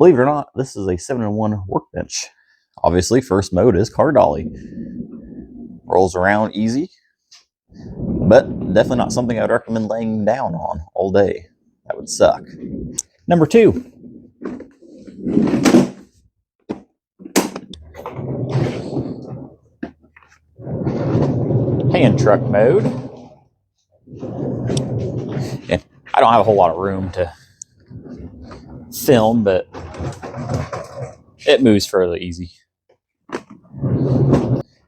believe it or not, this is a 7-in-1 workbench. Obviously, first mode is car dolly. Rolls around easy, but definitely not something I'd recommend laying down on all day. That would suck. Number 2. Hand truck mode. And I don't have a whole lot of room to film, but it moves fairly easy.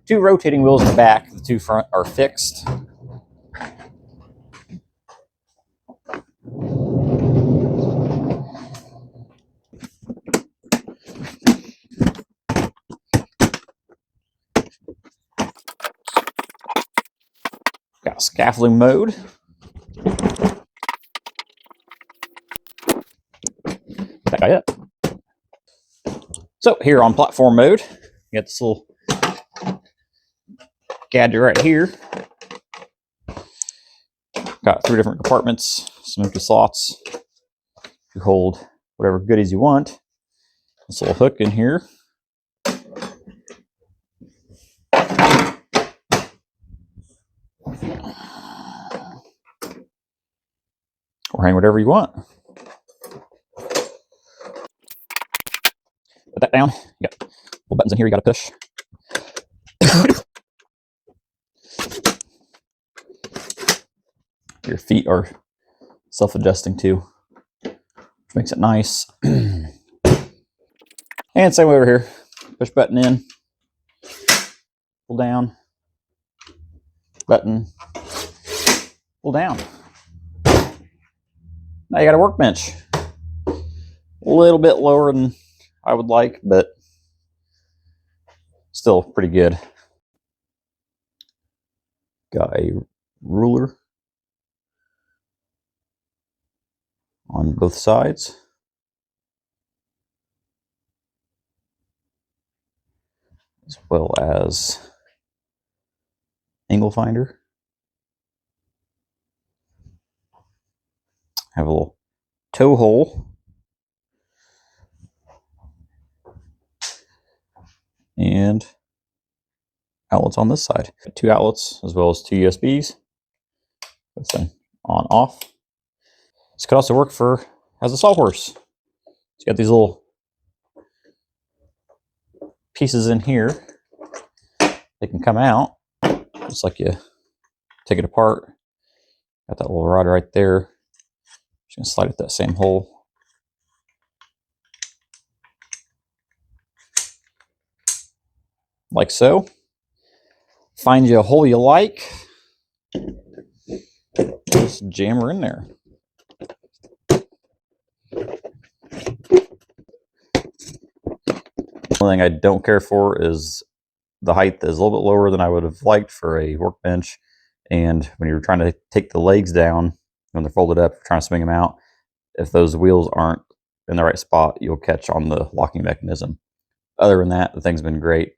2 rotating wheels in the back. The 2 front are fixed. Got scaffolding mode. That guy up. So here on platform mode, you got this little gadget right here. Got 3 different compartments, some empty slots to hold whatever goodies you want. This little hook in here. Or hang whatever you want. Put that down. You got little buttons in here you got to push. Your feet are self-adjusting too, which makes it nice. And same way over here. Push button in, pull down, button, pull down. Now you got a workbench. A little bit lower than I would like, but still pretty good. Got a ruler on both sides. As well as angle finder. Have a little toe hole. And outlets on this side. 2 outlets as well as 2 USBs. That's an on off. This could also work as a sawhorse. It's got these little pieces in here. They can come out just like you take it apart. Got that little rod right there. Just gonna slide it that same hole. Like so. Find you a hole you like. Just jam her in there. One thing I don't care for is the height is a little bit lower than I would have liked for a workbench. And when you're trying to take the legs down, when they're folded up, trying to swing them out, if those wheels aren't in the right spot, you'll catch on the locking mechanism. Other than that, the thing's been great.